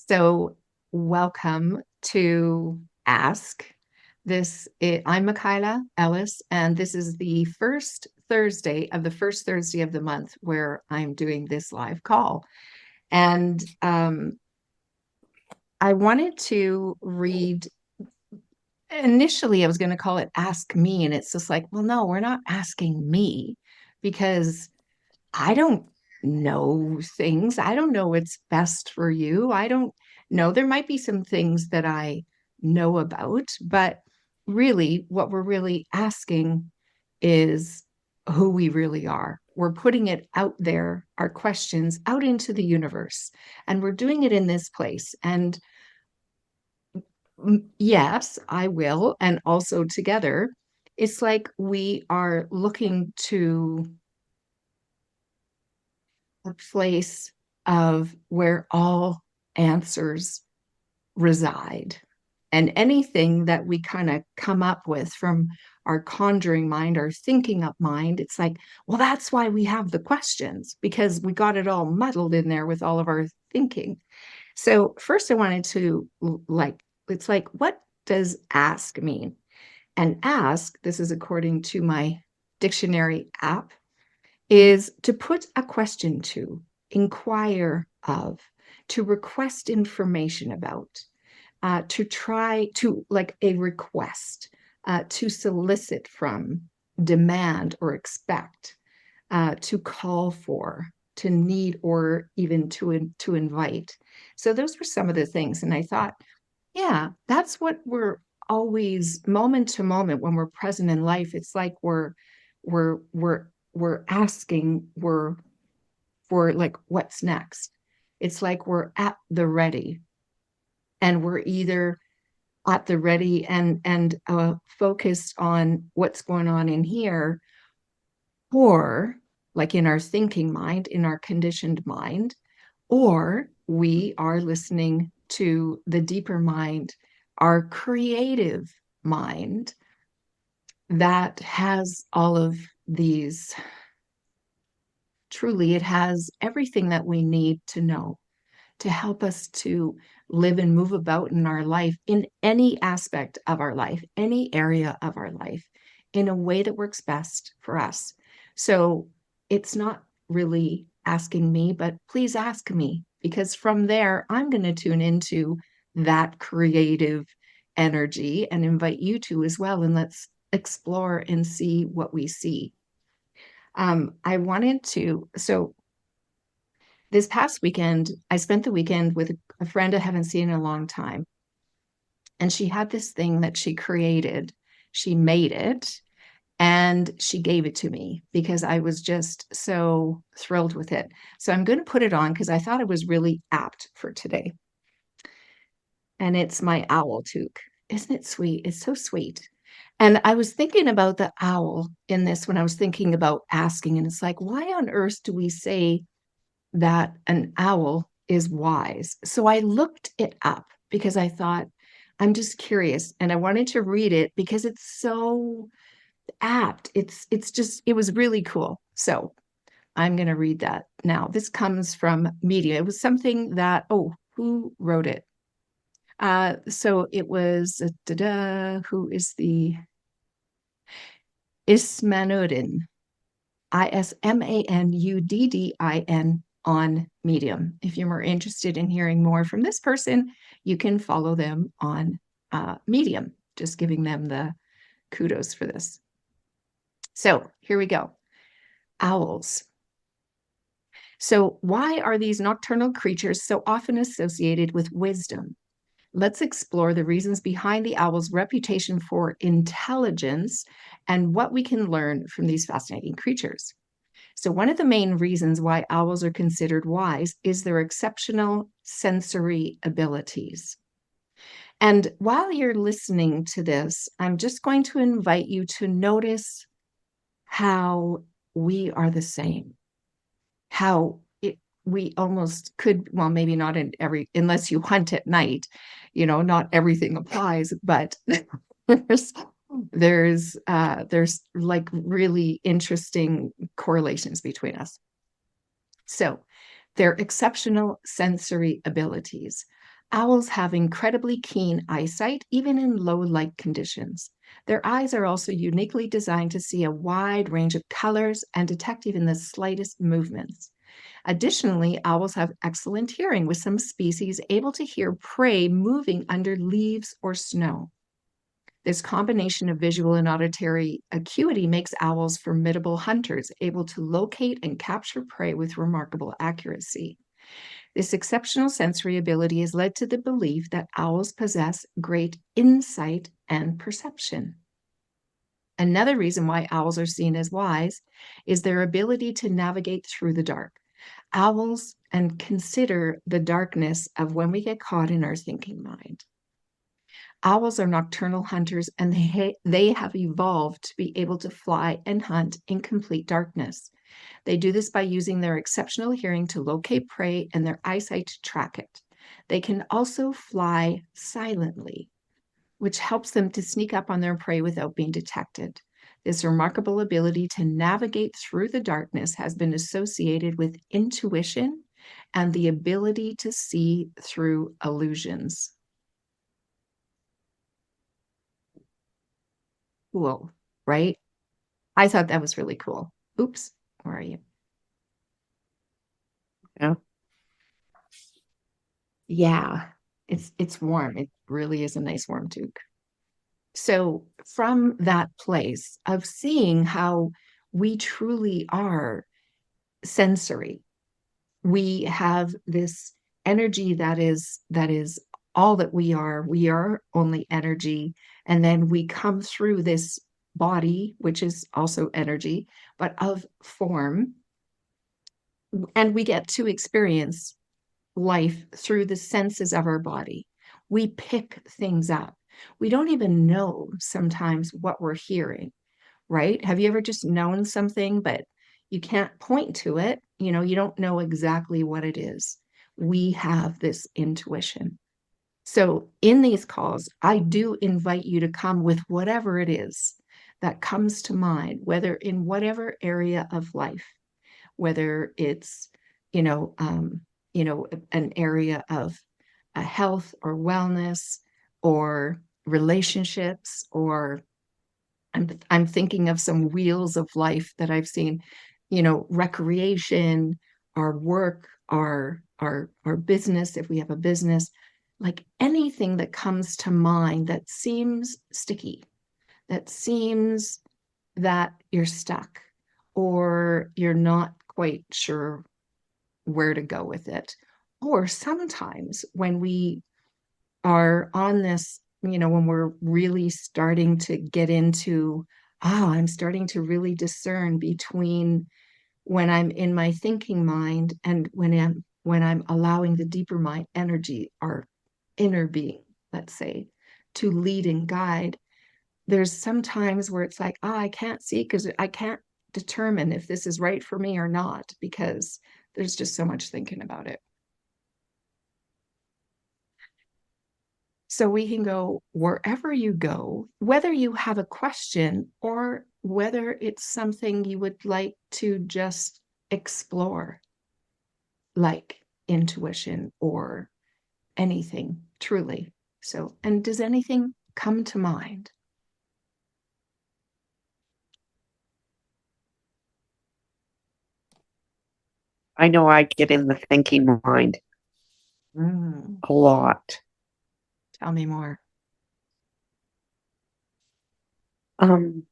So, welcome to Ask. I'm Mick-eye-la Ellis, and this is the first Thursday of the month where I'm doing this live call. And I wanted to read. Initially, I was going to call it Ask Me, and it's just like, well, no, we're not asking me because I don't know things. I don't know what's best for you. I don't know. There might be some things that I know about, but really, what we're really asking is who we really are. We're putting it out there, our questions out into the universe, and we're doing it in this place. And yes, I will. And also together, it's like we are looking to a place of where all answers reside. And anything that we kind of come up with from our conjuring mind, our thinking up mind, it's like, well, that's why we have the questions, because we got it all muddled in there with all of our thinking. So, first, I wanted to it's like, what does ask mean? And ask, this is according to my dictionary app, is to put a question to, inquire of, to request information about, to try to, like a request, to solicit from, demand or expect, to call for, to need, or even to invite. So those were some of the things. And I thought, yeah, that's what we're always moment to moment when we're present in life. It's like we're asking, we're for like what's next. It's like we're at the ready, and we're either at the ready and focused on what's going on in here, or like in our thinking mind, in our conditioned mind, or we are listening to the deeper mind, our creative mind that has all of these. Truly, it has everything that we need to know to help us to live and move about in our life, in any aspect of our life, any area of our life, in a way that works best for us. So it's not really asking me, but please ask me, because from there, I'm going to tune into that creative energy and invite you to as well. And let's explore and see what we see. I wanted to, so this past weekend, I spent the weekend with a friend I haven't seen in a long time. And she had this thing that she created. She made it and she gave it to me because I was just so thrilled with it. So I'm going to put it on because I thought it was really apt for today. And it's my owl toque. Isn't it sweet? It's so sweet. And I was thinking about the owl in this when I was thinking about asking. And it's like, why on earth do we say that an owl is wise? So I looked it up because I thought, I'm just curious, and I wanted to read it because it's so apt. It's just, it was really cool. So I'm going to read that now. This comes from media. It was something that, oh, who wrote it? So it was who is the Ismanuddin, Ismanuddin, on Medium. If you're more interested in hearing more from this person, you can follow them on Medium, just giving them the kudos for this. So here we go. Owls. So why are these nocturnal creatures so often associated with wisdom? Let's explore the reasons behind the owl's reputation for intelligence and what we can learn from these fascinating creatures. So one of the main reasons why owls are considered wise is their exceptional sensory abilities. And while you're listening to this, I'm just going to invite you to notice how we are the same, how we almost could, well, maybe not in every, unless you hunt at night, not everything applies, but there's there's like really interesting correlations between us. So their exceptional sensory abilities. Owls have incredibly keen eyesight, even in low light conditions. Their eyes are also uniquely designed to see a wide range of colors and detect even the slightest movements. Additionally, owls have excellent hearing, with some species able to hear prey moving under leaves or snow. This combination of visual and auditory acuity makes owls formidable hunters, able to locate and capture prey with remarkable accuracy. This exceptional sensory ability has led to the belief that owls possess great insight and perception. Another reason why owls are seen as wise is their ability to navigate through the dark. Owls and consider the darkness of when we get caught in our thinking mind. Owls are nocturnal hunters, and they have evolved to be able to fly and hunt in complete darkness. They do this by using their exceptional hearing to locate prey and their eyesight to track it. They can also fly silently, which helps them to sneak up on their prey without being detected. This remarkable ability to navigate through the darkness has been associated with intuition and the ability to see through illusions. Cool, right? I thought that was really cool. Oops, where are you? Yeah. Yeah, it's warm. It really is a nice warm toque. So from that place of seeing how we truly are sensory, we have this energy that is all that we are. We are only energy, and then we come through this body, which is also energy, but of form, and we get to experience life through the senses of our body. We pick things up. We don't even know sometimes what we're hearing, right? Have you ever just known something, but you can't point to it? You don't know exactly what it is. We have this intuition. So, in these calls, I do invite you to come with whatever it is that comes to mind, whether in whatever area of life, whether it's, you know, um, an area of health or wellness or relationships, or I'm thinking of some wheels of life that I've seen, recreation, our work, our business, if we have a business, like anything that comes to mind that seems sticky, that seems that you're stuck or you're not quite sure where to go with it. Or sometimes when we are on this, when we're really starting to get into, I'm starting to really discern between when I'm in my thinking mind and when I'm allowing the deeper mind energy, our inner being, let's say, to lead and guide. There's some times where it's like, I can't see because I can't determine if this is right for me or not, because there's just so much thinking about it. So we can go wherever you go, whether you have a question or whether it's something you would like to just explore, like intuition or anything, truly. So, and does anything come to mind? I know I get in the thinking mind Mm, a lot. tell me more. Um,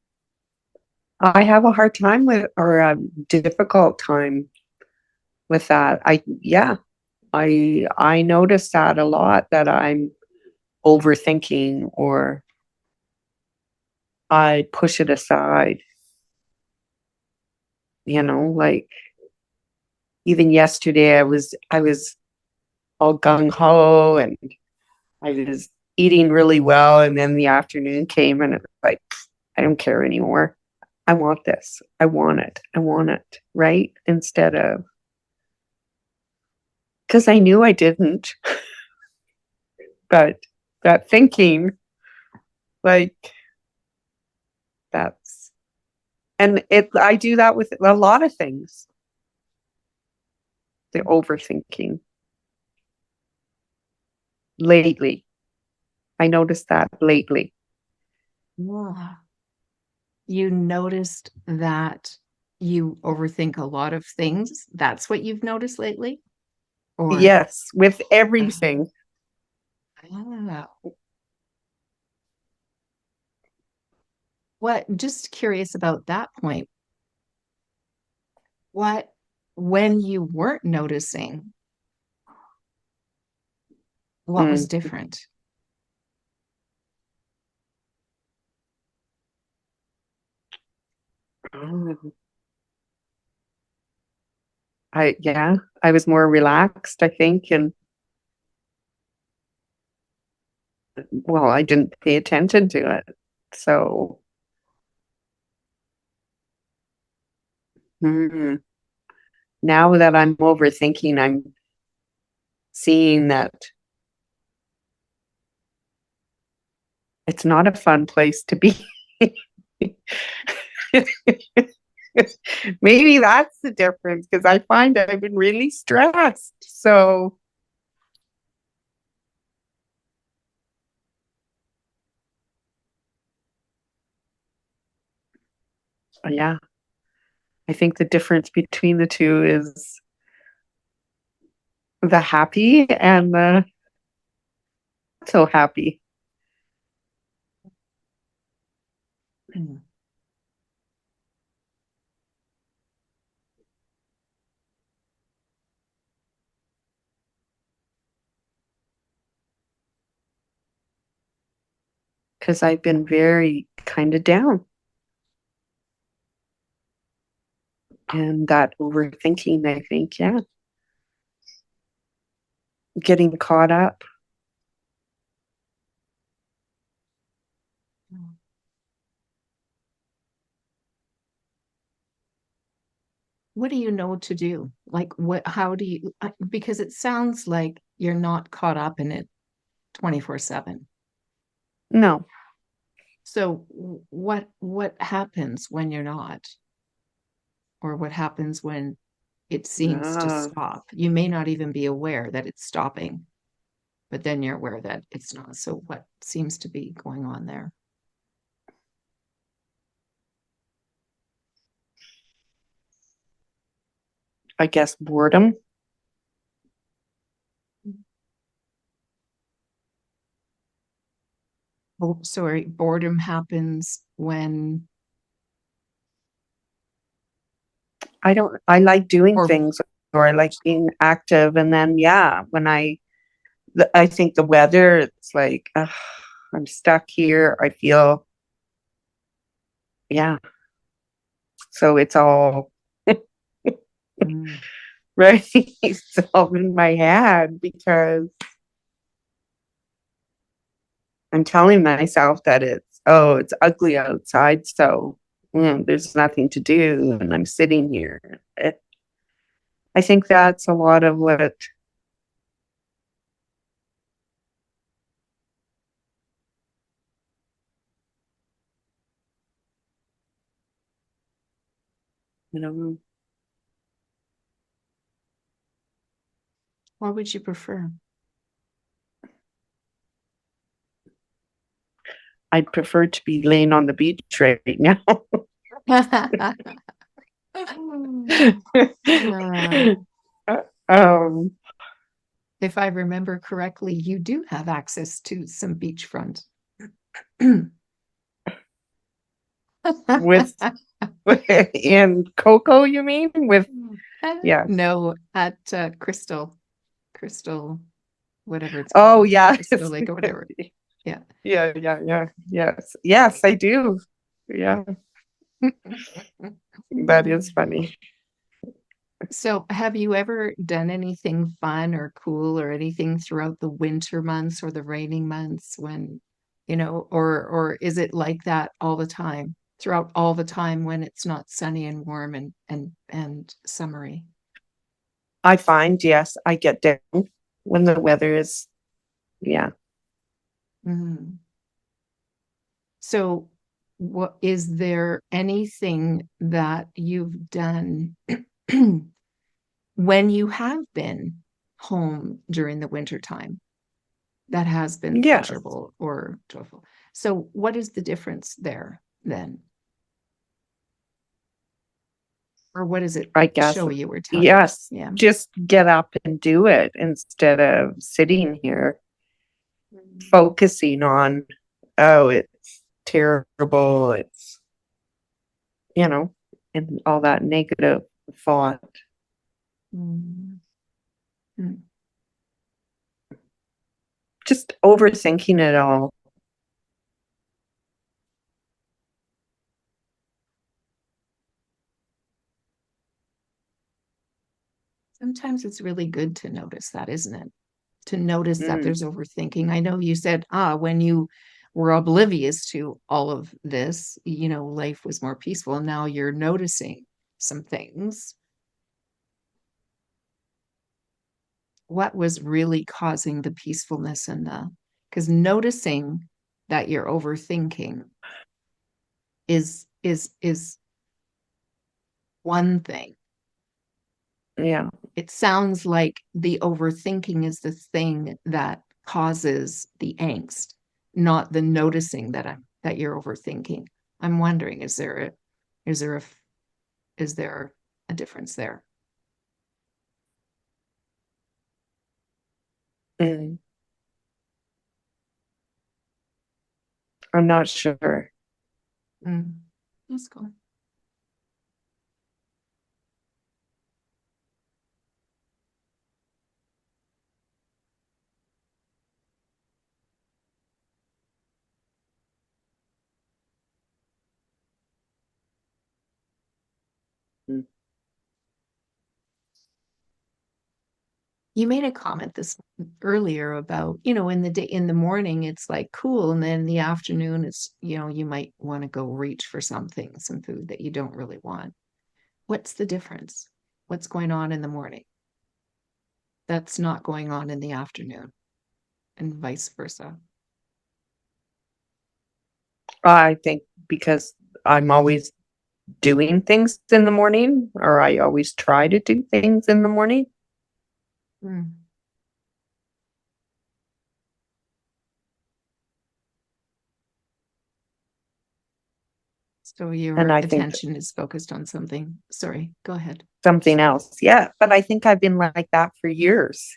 I have a hard time with, or a difficult time with that. Yeah, I notice that a lot, that I'm overthinking, or I push it aside. Like even yesterday, I was all gung ho, and I was eating really well, and then the afternoon came, and it's like, I don't care anymore. I want this. I want it. I want it. Right? Instead of, because I knew I didn't, but that thinking, like, that's, and I do that with a lot of things, the overthinking. lately. I noticed that lately. Yeah. You noticed that you overthink a lot of things. That's what you've noticed lately? Or, Yes, with uh, everything. ah, what, just curious about that point. What, when you weren't noticing, what was Mm. different? Oh, yeah, I was more relaxed, I think, and well, I didn't pay attention to it. So, mm, now that I'm overthinking, I'm seeing that it's not a fun place to be. Maybe that's the difference because I find I've been really stressed. So, yeah, I think the difference between the two is the happy and the not so happy. Because I've been very kind of down. And that overthinking, I think, yeah, getting caught up. What do you know to do? Like, what, how do you, because it sounds like you're not caught up in it 24/7. No. So what happens when you're not? Or what happens when it seems to Uh, stop? You may not even be aware that it's stopping, but then you're aware that it's not. So what seems to be going on there? I guess boredom. Oh, sorry, boredom happens when, I like doing or things or I like being active. And then, yeah, I think the weather, it's like, ugh, I'm stuck here. I feel, yeah. So it's all mm, right. It's all in my head because I'm telling myself that it's ugly outside. So there's nothing to do. And I'm sitting here. I think that's a lot of what, you know, what would you prefer? I'd prefer to be laying on the beach right now. Uh, um, if I remember correctly, you do have access to some beachfront. with in Coco, you mean? With yeah. No, at Crystal, whatever it's Oh called, yes. Crystal Lake or whatever. Yeah. Yeah. Yes, I do. Yeah, that is funny. So, have you ever done anything fun or cool or anything throughout the winter months or the raining months when, or is it like that all the time, throughout all the time when it's not sunny and warm and summery? I find, yes, I get down when the weather is, yeah. Mhm. So, what is there anything that you've done when you have been home during the winter time? that has been Yes, pleasurable or joyful. So what is the difference there then? Or what does it I guess. show you or tell you? Yes, Yeah. just get up and do it instead of sitting here Mm. focusing on, oh, it's terrible, it's, you know, and all that negative thought. Mm. Mm. Just overthinking it all. Sometimes it's really good to notice that, isn't it? To notice that Mm, there's overthinking. I know you said, when you were oblivious to all of this, life was more peaceful. Now you're noticing some things. What was really causing the peacefulness and because noticing that you're overthinking is one thing. yeah. It sounds like the overthinking is the thing that causes the angst, not the noticing that you're overthinking. I'm wondering, is there a is there a difference there? Mm, I'm not sure. Mm, that's cool. Mm, You made a comment this earlier about, in the day, in the morning, it's like cool. And then in the afternoon, you might want to go reach for something, some food that you don't really want. What's the difference? What's going on in the morning that's not going on in the afternoon and vice versa? I think because I'm always doing things in the morning, or I always try to do things in the morning. Mm. So And your I think attention is focused on something. Sorry, go ahead. something else. Yeah. But I think I've been like that for years.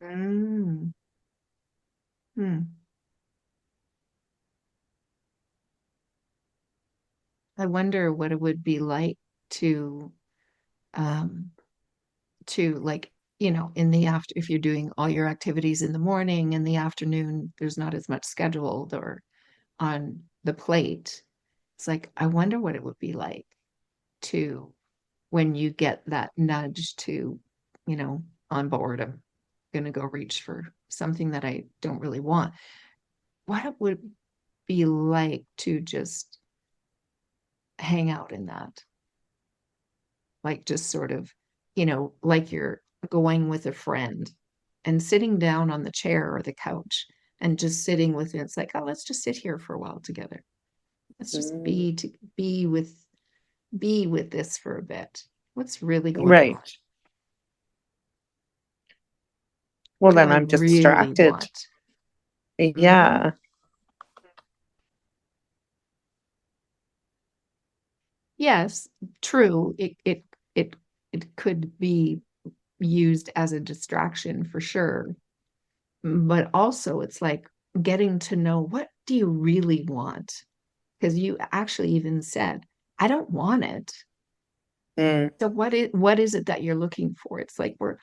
Mm. Hmm. I wonder what it would be like to um like in the after, if you're doing all your activities in the morning, in the afternoon there's not as much scheduled or on the plate. It's like I wonder what it would be like to when you get that nudge to, you know on board, I'm gonna go reach for something that I don't really want. What it would be like to just hang out in that, like just sort of, like you're going with a friend and sitting down on the chair or the couch and just sitting with it. It's like, oh, let's just sit here for a while together. Let's just Mm, be with this for a bit. What's really going on? right. Well, What do then I I'm really distracted. want? Mhm. Yeah. Yes, true. It could be used as a distraction for sure. But also it's like getting to know, what do you really want? Because you actually even said, I don't want it. Mm, So what is it that you're looking for? It's like we're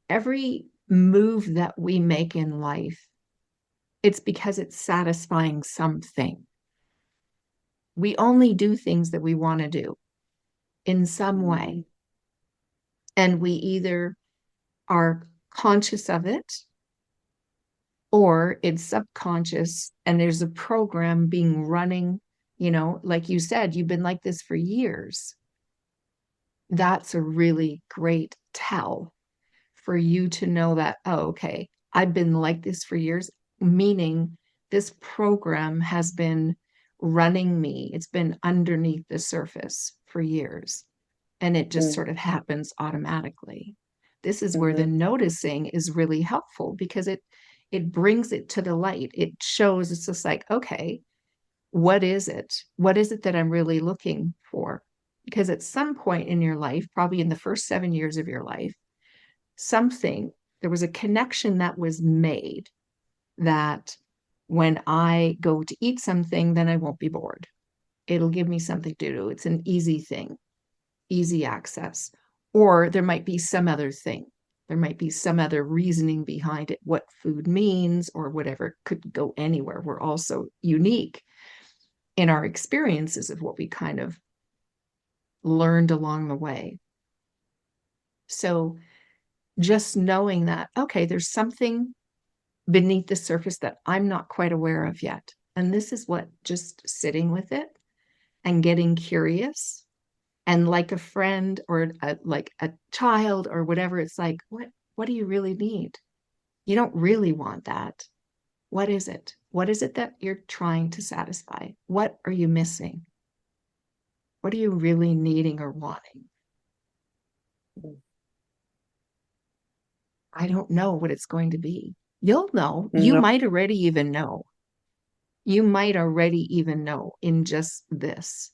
every move that we make in life, it's because it's satisfying something. We only do things that we want to do in some mm, way. And we either are conscious of it or it's subconscious and there's a program being running, like you said, you've been like this for years. That's a really great tell for you to know that, oh, okay, I've been like this for years, meaning this program has been running me. It's been underneath the surface for years, and it just mm, sort of happens automatically. This is where the mhm, noticing is really helpful because it brings it to the light. It shows, it's just like, okay, what is it? What is it that I'm really looking for? Because at some point in your life, probably in the first 7 years of your life, something, there was a connection that was made that when I go to eat something, then I won't be bored. It'll give me something to do. It's an easy thing, easy access. Or there might be some other thing. There might be some other reasoning behind it, what food means or whatever. It could go anywhere. We're also unique in our experiences of what we kind of learned along the way. So just knowing that, okay, there's something beneath the surface that I'm not quite aware of yet. And this is what just sitting with it and getting curious and like a friend or like a child or whatever, it's like, what do you really need? You don't really want that. What is it? What is it that you're trying to satisfy? What are you missing? What are you really needing or wanting? I don't know what it's going to be. You'll know. You No, might already even know. You might already even know in just this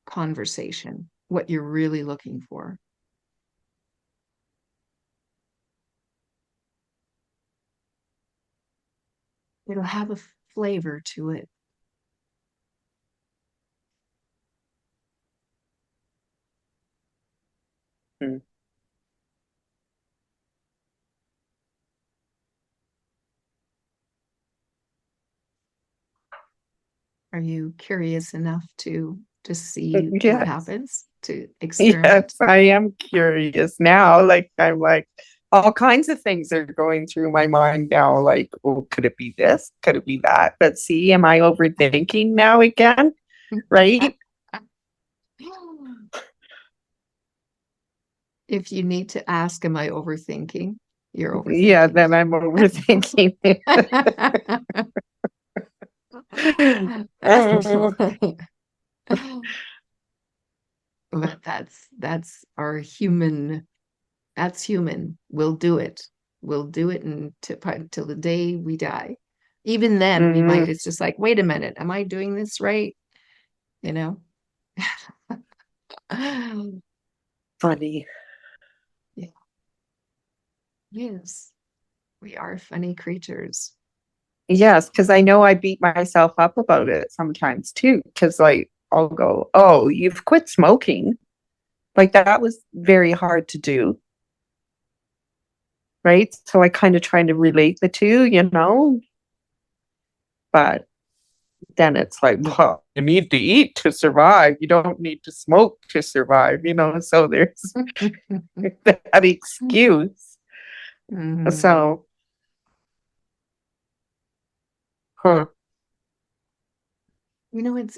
conversation what you're really looking for. It'll have a flavor to it. mm, Are you curious enough to see what yes, happens, to yes, experiment? I am curious now. Like, I'm like, all kinds of things are going through my mind now. Like, oh, could it be this? Could it be that? But see, am I overthinking now again? Right? If you need to ask, am I overthinking? You're Yeah, overthinking. then I'm overthinking it. But that's our human, that's human. We'll do it. We'll do it until the day we die. Even then, we Mm, might, it's just like, wait a minute, am I doing this right? You know? funny. Yeah, yes, we are funny creatures. Yes, because I know I beat myself up about it sometimes too. Because like I'll go, "Oh, you've quit smoking." Like that was very hard to do, right? So I kind of trying to relate the two, but then it's like, well, you need to eat to survive. You don't need to smoke to survive. So there's that excuse. Mhm. So, huh,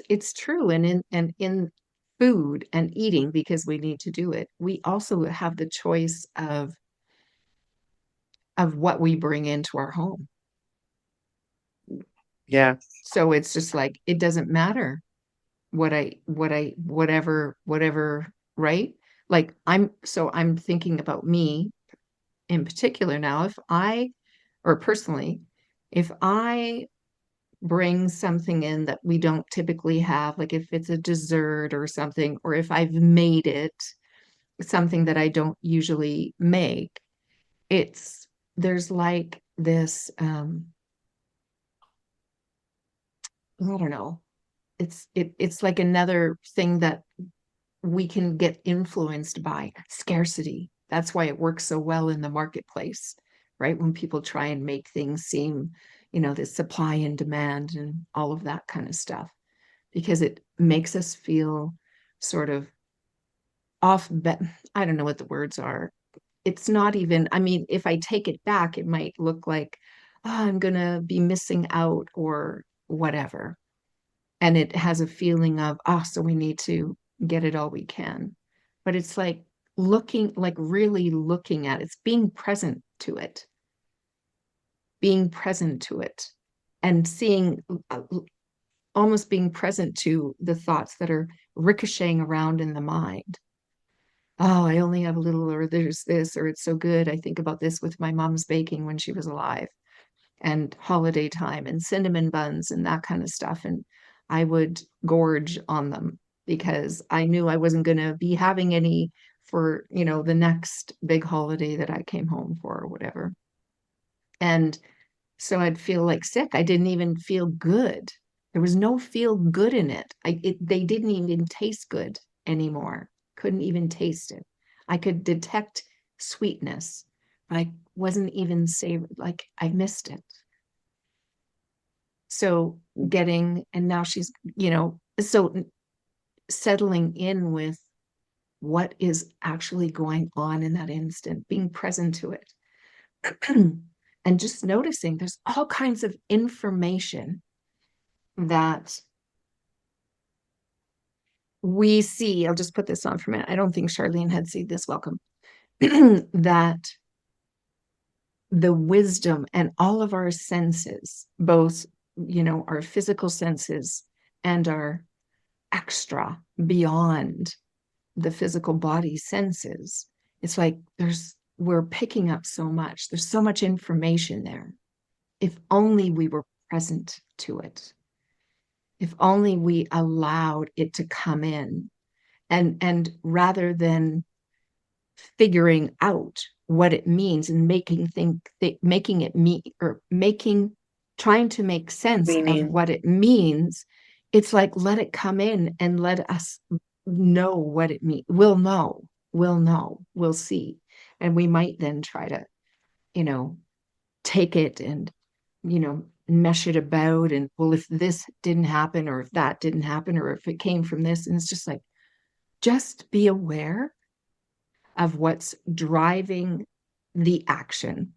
It's true, and in food and eating, because we need to do it, we also have the choice of what we bring into our home. yeah, So it's just like it doesn't matter whatever, right? Like I'm thinking about me in particular now. If I, or personally, if I bring something in that we don't typically have, like if it's a dessert or something, or if I've made it something that I don't usually make, it's there's like this I don't know. It's like another thing that we can get influenced by scarcity. That's why it works so well in the marketplace, right? When people try and make things seem, the supply and demand and all of that kind of stuff, because it makes us feel sort of off. I don't know what the words are. It's not even, I mean, if I take it back, it might look like, oh, I'm going to be missing out or whatever. And it has a feeling of, so we need to get it all we can. But it's like looking, like really looking at it, it's being present to it, and seeing, almost being present to the thoughts that are ricocheting around in the mind. Oh, I only have a little, or there's this, or it's so good. I think about this with my mom's baking when she was alive. and holiday time and cinnamon buns and that kind of stuff. And I would gorge on them because I knew I wasn't going to be having any for, the next big holiday that I came home for or whatever. And so I'd feel like sick. I didn't even feel good. There was no feel good in it. They didn't even taste good anymore. Couldn't even taste it. I could detect sweetness, but I wasn't even savored. Like I missed it. So and now she's, so settling in with what is actually going on in that instant, being present to it. And just noticing there's all kinds of information that we see. I'll just put this on for a minute. I don't think Charlene had seen this. Welcome. That the wisdom and all of our senses, both, our physical senses and our extra beyond the physical body senses, it's like we're picking up so much. There's so much information there. If only we were present to it. If only we allowed it to come in, and rather than figuring out what it means and making it mean, or trying to make sense of Meaning, what it means, it's like let it come in and let us know what it means. We'll see, and we might then try to, take it and, mesh it about, and well, if this didn't happen or if that didn't happen or if it came from this, and it's just like, just be aware of what's driving the action,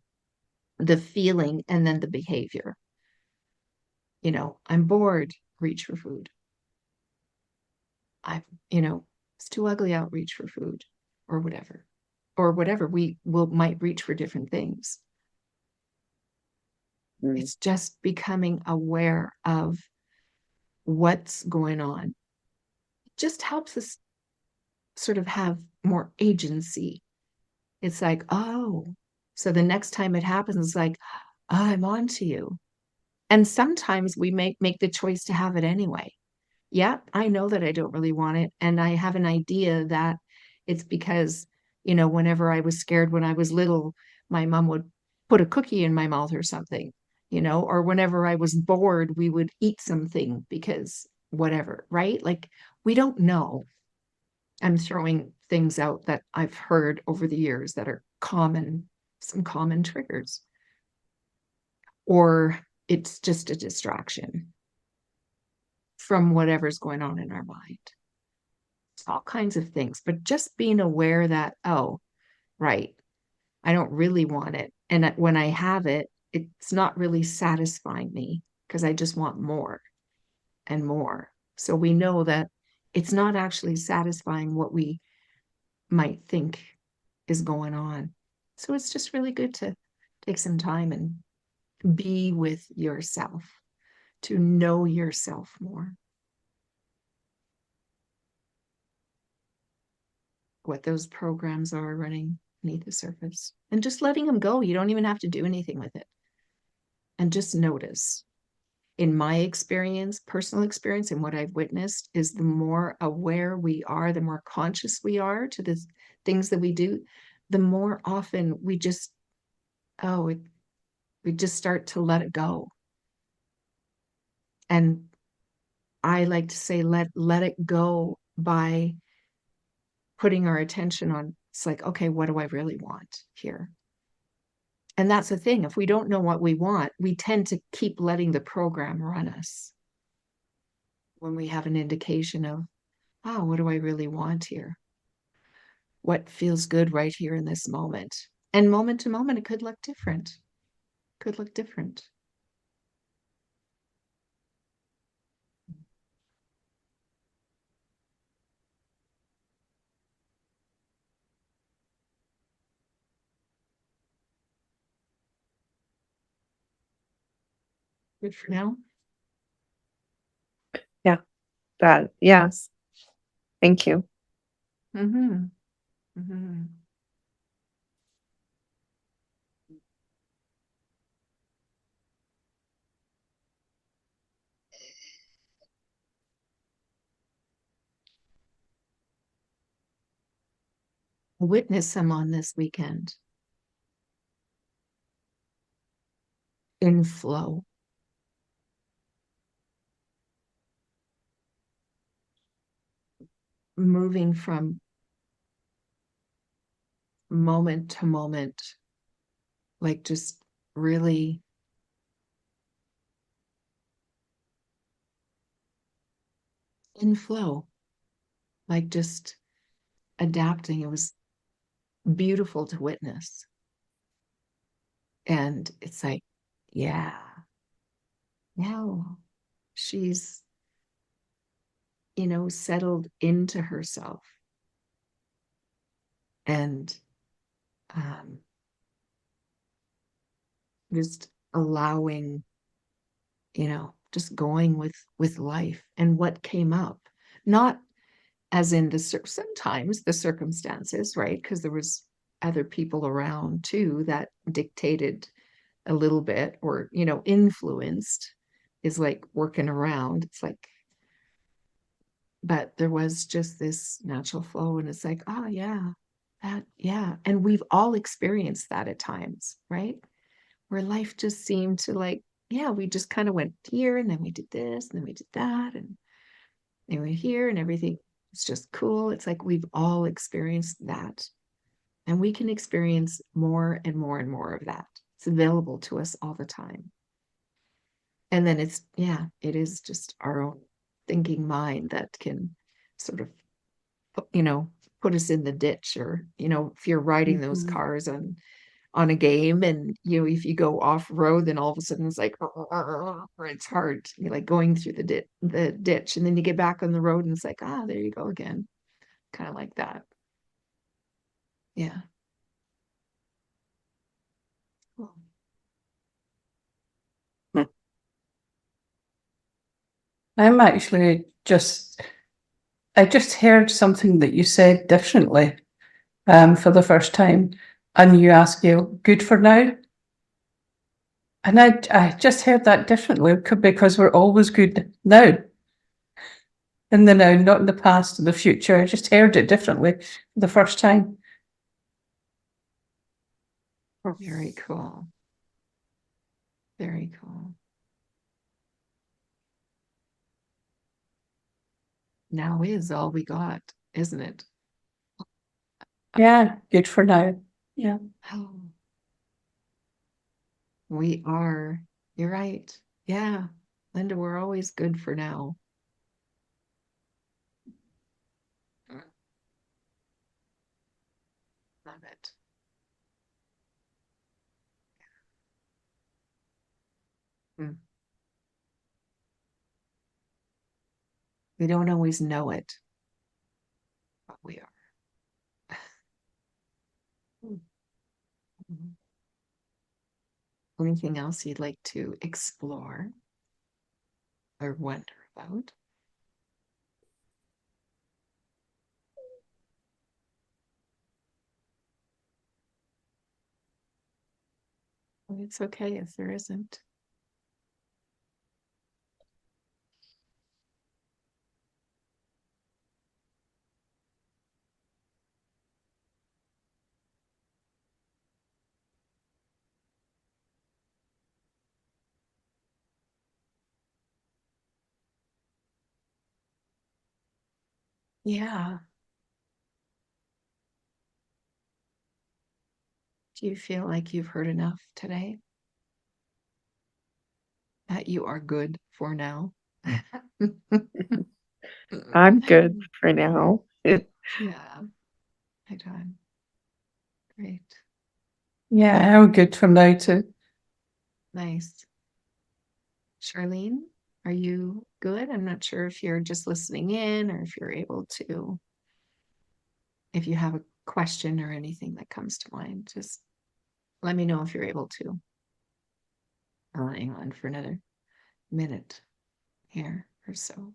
the feeling, and then the behavior. I'm bored, reach for food. It's too ugly out, reach for food, or whatever. Or whatever. Might reach for different things. It's just becoming aware of what's going on. It just helps us sort of have more agency. It's like, oh, so the next time it happens, it's like, oh, I'm on to you. And sometimes we make the choice to have it anyway. Yeah, I know that I don't really want it. And I have an idea that it's because, whenever I was scared when I was little, my mom would put a cookie in my mouth or something, or whenever I was bored, we would eat something because whatever, right? Like we don't know. I'm throwing things out that I've heard over the years that are some common triggers. Or it's just a distraction from whatever's going on in our mind. It's all kinds of things, but just being aware that, oh, right, I don't really want it. And when I have it, it's not really satisfying me because I just want more and more. So we know that it's not actually satisfying what we might think is going on. So it's just really good to take some time and be with yourself, to know yourself more, what those programs are running beneath the surface, and just letting them go. You don't even have to do anything with it. And just notice. In my experience, personal experience, and what I've witnessed is the more aware we are, the more conscious we are to the things that we do, the more often we just, we just start to let it go. And I like to say, let it go by putting our attention on, it's like, okay, what do I really want here? And that's the thing. If we don't know what we want, we tend to keep letting the program run us. When we have an indication of, oh, what do I really want here? What feels good right here in this moment? And moment to moment, it could look different. Could look different. Good for now. yeah, yes. Thank you. Mm-hmm. Mm-hmm. witness some on this weekend in flow. Moving from moment to moment, like just really in flow, like just adapting. It was beautiful to witness. And it's like, yeah, now she's, settled into herself and um, just allowing, just going with life and what came up, not as in sometimes the circumstances, right? Because there was other people around too that dictated a little bit or, influenced is like working around. It's like, but there was just this natural flow and it's like, oh yeah, yeah. And we've all experienced that at times, right? Where life just seemed to like, yeah, we just kind of went here and then we did this and then we did that and then we're here and everything is just cool. It's like we've all experienced that. And we can experience more and more and more of that. It's available to us all the time. And then it is just our own thinking mind that can sort of, you know, put us in the ditch or, if you're riding those Mhm. cars on a game and if you go off road then all of a sudden it's like it's hard, you're like going through the ditch and then you get back on the road and it's like there you go again, kind of like that. Yeah. Cool. I'm actually I just heard something that you said differently for the first time, and you asked, good for now? And I just heard that differently because we're always good now, in the now, not in the past or the future. I just heard it differently the first time. Very cool. Very cool. Now is all we got, isn't it? Yeah, good for now. Yeah. Oh, we are. You're right. Yeah. Linda, we're always good for now. Love it. Mm. We don't always know it, but we are. Mhm. Anything else you'd like to explore or wonder about? It's okay if there isn't. Yeah. Do you feel like you've heard enough today? That you are good for now? I'm good for now. Yeah. Hi, Don. Great. Yeah, I'm good for now too. Nice. Charlene, are you good? I'm not sure if you're just listening in or if you're able to, if you have a question or anything that comes to mind, just let me know if you're able to. I'll hang on for another minute here or so.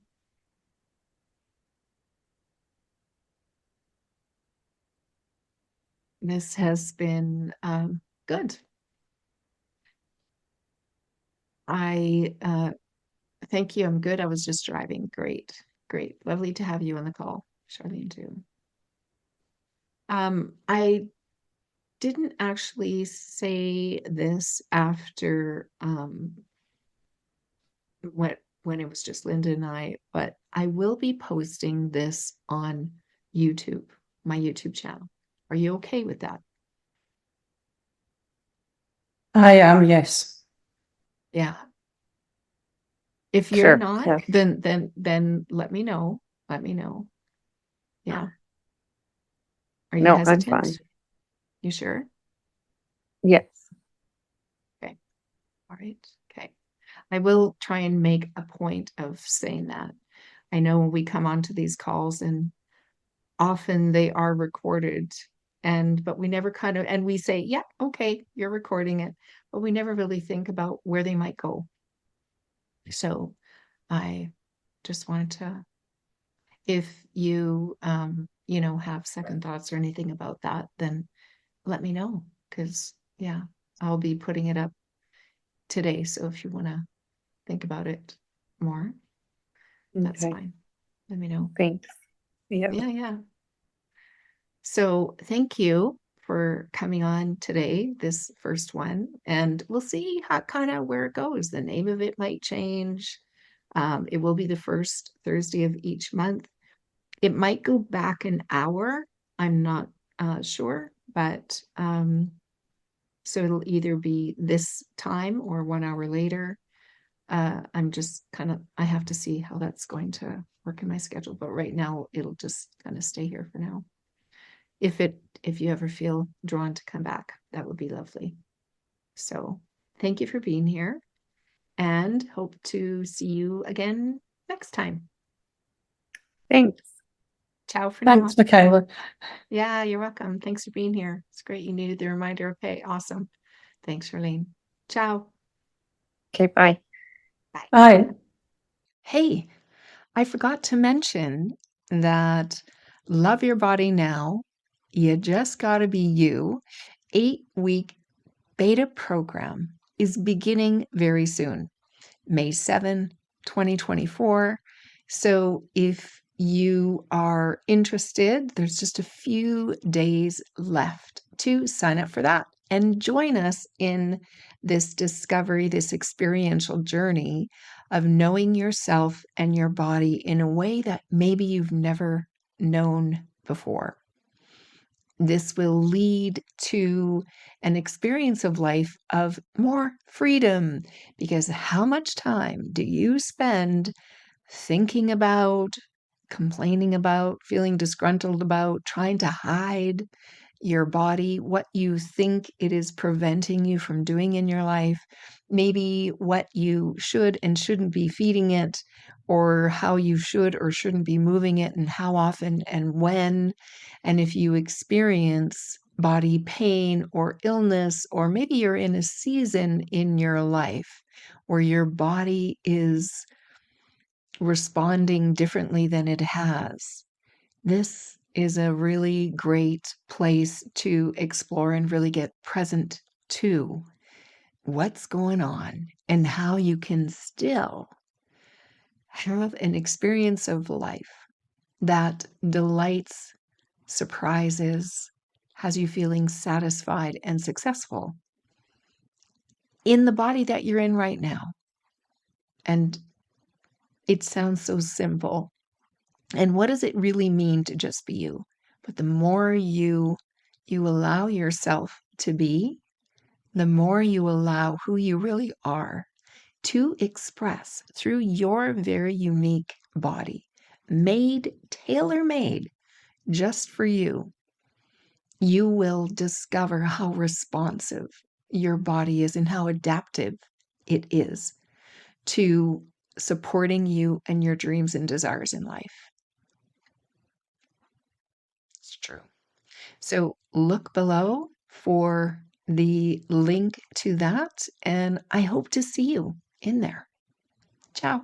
This has been good. I thank you. I'm good. I was just driving. Great. Great. Lovely to have you on the call, Charlene, too. I didn't actually say this after when it was just Linda and I, but I will be posting this on YouTube, my YouTube channel. Are you okay with that? I am, yes. Yeah. If you're Sure. not, Yes. then let me know. Let me know. Yeah. Are you No, I'm hesitant? fine. You sure? Yes. Okay. All right. Okay. I will try and make a point of saying that. I know when we come onto these calls and often they are recorded but we never and we say, yeah, okay, you're recording it, but we never really think about where they might go. So I just wanted to, if you, have second thoughts or anything about that, then let me know. Cause yeah, I'll be putting it up today. So if you want to think about it more, that's Okay. fine. Let me know. Thanks. Yeah. Yeah. So thank you for coming on today, this first one, and we'll see how kind of where it goes. The name of it might change. It will be the first Thursday of each month. It might go back an hour. I'm not sure, but so it'll either be this time or 1 hour later. I'm just I have to see how that's going to work in my schedule, but right now it'll just kind of stay here for now. If you ever feel drawn to come back, that would be lovely. So thank you for being here and hope to see you again next time. Thanks. Ciao for now. Thanks, Mick-eye-la. Yeah, you're welcome. Thanks for being here. It's great you needed the reminder. Okay, awesome. Thanks, Charlene. Ciao. Okay, bye. Bye. Hey, I forgot to mention that Love Your Body Now, You Just Gotta Be You, 8-week beta program is beginning very soon, May 7, 2024. So if you are interested, there's just a few days left to sign up for that and join us in this discovery, this experiential journey of knowing yourself and your body in a way that maybe you've never known before. This will lead to an experience of life of more freedom, because how much time do you spend thinking about, complaining about, feeling disgruntled about, trying to hide your body, what you think it is preventing you from doing in your life, maybe what you should and shouldn't be feeding it, or how you should or shouldn't be moving it, and how often and when. And if you experience body pain or illness, or maybe you're in a season in your life where your body is responding differently than it has, this is a really great place to explore and really get present to what's going on and how you can still have an experience of life that delights, surprises, has you feeling satisfied and successful in the body that you're in right now. And it sounds so simple. And what does it really mean to just be you? But the more you allow yourself to be, the more you allow who you really are to express through your very unique body, tailor-made just for you, you will discover how responsive your body is and how adaptive it is to supporting you and your dreams and desires in life. It's true. So look below for the link to that, and I hope to see you in there. Ciao.